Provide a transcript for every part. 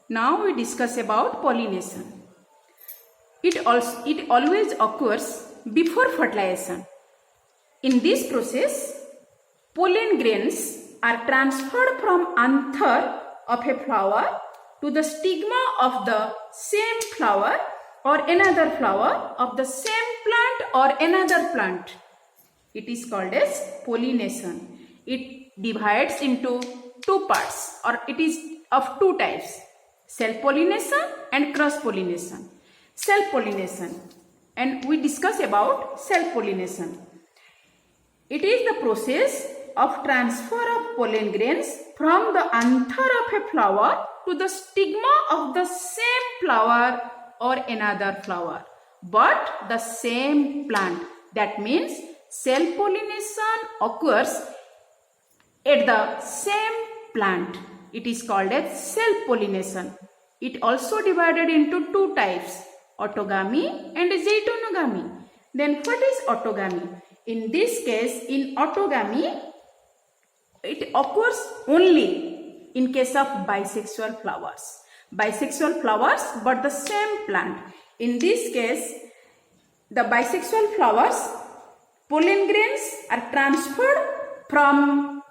Now we discuss about pollination. It always occurs before fertilization. In this process, pollen grains are transferred from anther of a flower to the stigma of the same flower or another flower of the same plant or another plant. It is called as pollination. It divides into two parts, or it is of two types: self-pollination and cross-pollination. Self-pollination, and we discuss about self-pollination. It is the process of transfer of pollen grains from the anther of a flower to the stigma of the same flower or another flower, but the same plant. That means self-pollination occurs at the same plant. It is called as self-pollination. It also divided into two types: autogamy and zooitonogamy. Then what is autogamy? In this case, in autogamy, it occurs only in case of bisexual flowers. Bisexual flowers, but the same plant. In this case, the bisexual flowers, pollen grains are transferred from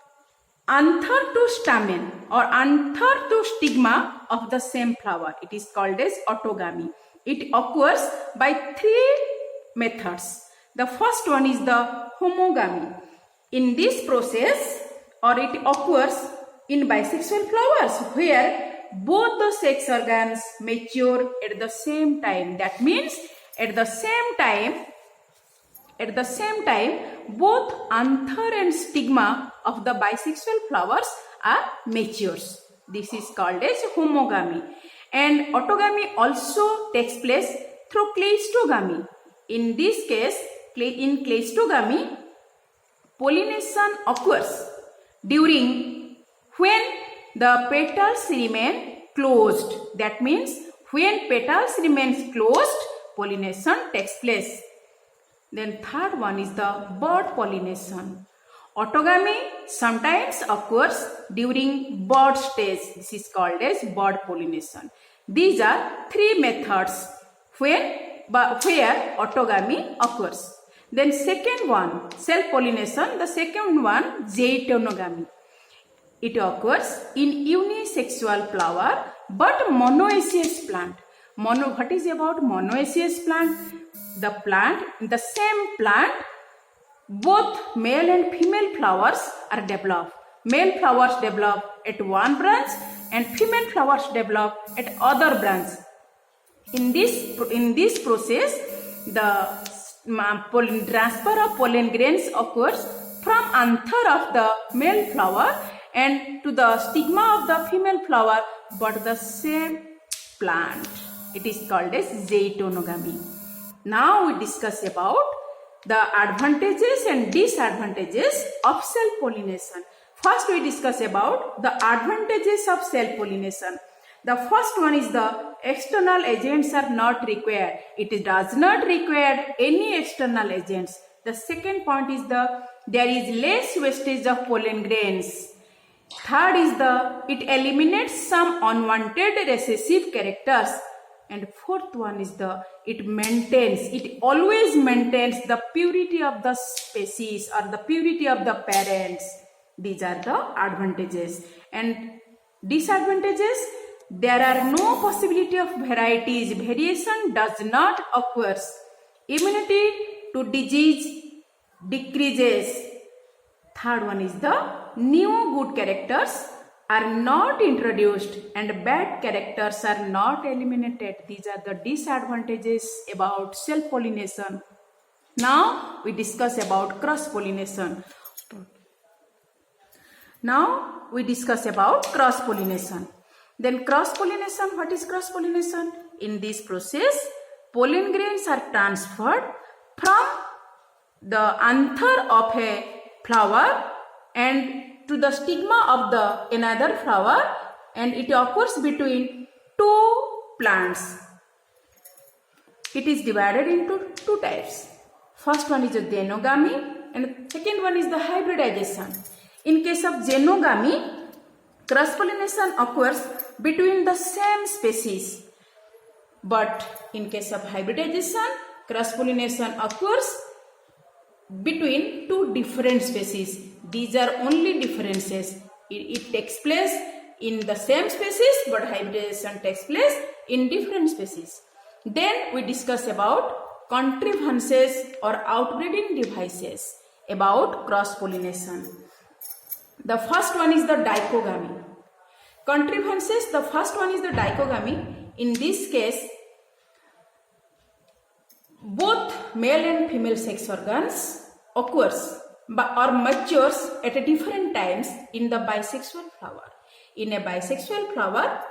anther to stamen or anther to stigma of the same flower. It is called as autogamy. It occurs by three methods. The first one is the homogamy. In this process, or it occurs in bisexual flowers where both the sex organs mature at the same time. That means at the same time both anther and stigma of the bisexual flowers are matures. This is called as homogamy. And autogamy also takes place through cleistogamy. In this case, in cleistogamy, pollination occurs during when the petals remain closed. That means when petals remains closed, pollination takes place. Then third one is the bud pollination. Autogamy sometimes occurs during bud stage. This is called as bud pollination. These are three methods where autogamy occurs. Then second one, self-pollination. The second one, zooitonogamy. It occurs in unisexual flower but monoecious plant. What is about monoecious plant? The same plant, both male and female flowers are developed. Male flowers develop at one branch and female flowers develop at other branch. In this process, the transfer of pollen grains occurs from anther of the male flower and to the stigma of the female flower, but the same plant. It is called as zooitonogamy. Now we discuss about the advantages and disadvantages of self-pollination. First we discuss about the advantages of self-pollination. The first one is the external agents are not required. It does not require any external agents. The second point is there is less wastage of pollen grains. Third is it eliminates some unwanted recessive characters. And fourth one is it always maintains the purity of the species or the purity of the parents. These are the advantages. And disadvantages, there are no possibility of varieties. Variation does not occur. Immunity to disease decreases. Third one is the new good characters are not introduced and bad characters are not eliminated. These are the disadvantages about self-pollination. Now we discuss about cross-pollination. Now we discuss about cross-pollination. Then cross-pollination, what is cross-pollination? In this process, pollen grains are transferred from the anther of a flower and to the stigma of the another flower, and it occurs between two plants. It is divided into two types. First one is the xenogamy and second one is the hybridization. In case of xenogamy, cross-pollination occurs between the same species. But in case of hybridization, cross-pollination occurs between two different species. These are only differences. It takes place in the same species, but hybridization takes place in different species. Then we discuss about contrivances or outbreeding devices about cross-pollination. The first one is the dichogamy. Contrivances, the first one is the dichogamy. In this case, both male and female sex organs occurs or matures at different times in the bisexual flower. In a bisexual flower,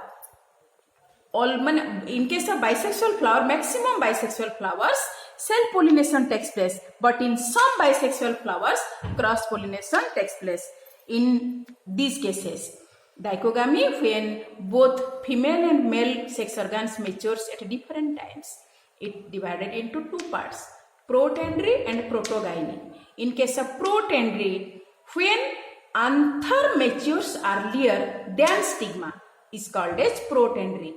in case of bisexual flower, maximum bisexual flowers, self-pollination takes place. But in some bisexual flowers, cross-pollination takes place. In these cases, dichogamy, when both female and male sex organs matures at different times. It divided into two parts, protandry and protogyny. In case of protandry, when anther matures earlier than stigma is called as protandry.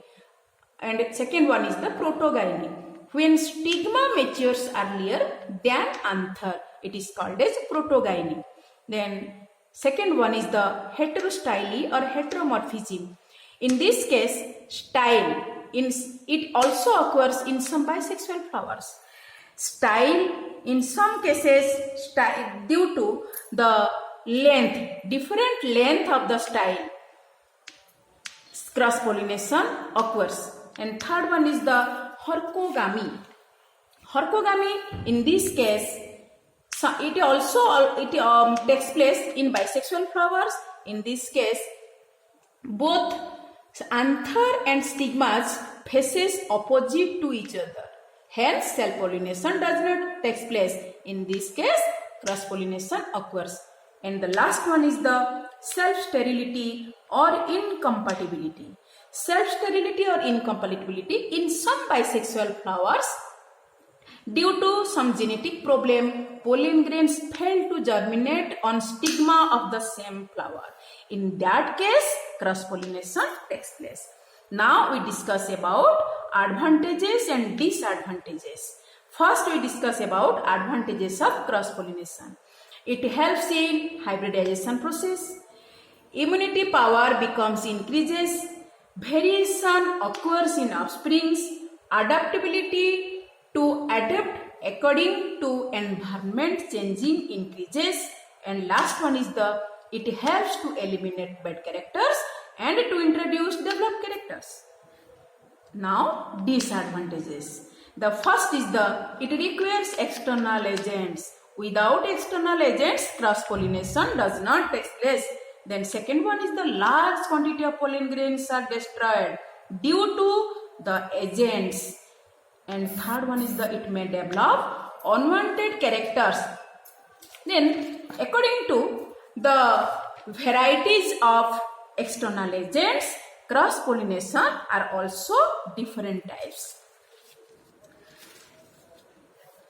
And second one is the protogyny. When stigma matures earlier than anther, it is called as protogyny. Then second one is the heterostyly or heteromorphism. In this case, style, it also occurs in some bisexual flowers. Style, in some cases, due to the length, different length of the style, cross-pollination occurs. And third one is the horcogamy. Horcogamy, in this case, it takes place in bisexual flowers. In this case, both anther and stigmas faces opposite to each other. Hence, self-pollination does not take place. In this case, cross-pollination occurs. And the last one is the self-sterility or incompatibility. Self-sterility or incompatibility in some bisexual flowers, due to some genetic problem, pollen grains fail to germinate on stigma of the same flower. In that case, cross-pollination takes place. Now we discuss about advantages and disadvantages. First we discuss about advantages of cross-pollination. It helps in hybridization process. Immunity power increases. Variation occurs in offsprings. Adaptability to adapt according to environment changing increases. And last one is it helps to eliminate bad characters and to introduce developed characters. Now, disadvantages. The first is it requires external agents. Without external agents, cross-pollination does not take place. Then second one is the large quantity of pollen grains are destroyed due to the agents. And third one is it may develop unwanted characters. Then according to the varieties of external agents, cross-pollination are also different types.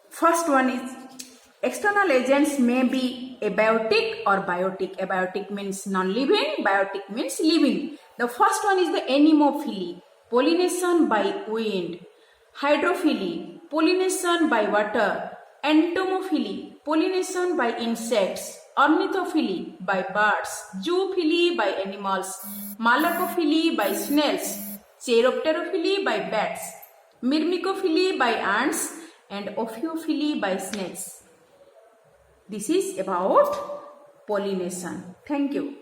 First one is external agents may be abiotic or biotic. Abiotic means non-living, biotic means living. The first one is the anemophily, pollination by wind. Hydrophily, pollination by water. Entomophily, pollination by insects. Ornithophily, by birds. Zoophily, by animals. Malacophily, by snails. Chiropterophily, by bats. Myrmecophily, by ants. And ophiophily, by snakes. This is about pollination. Thank you.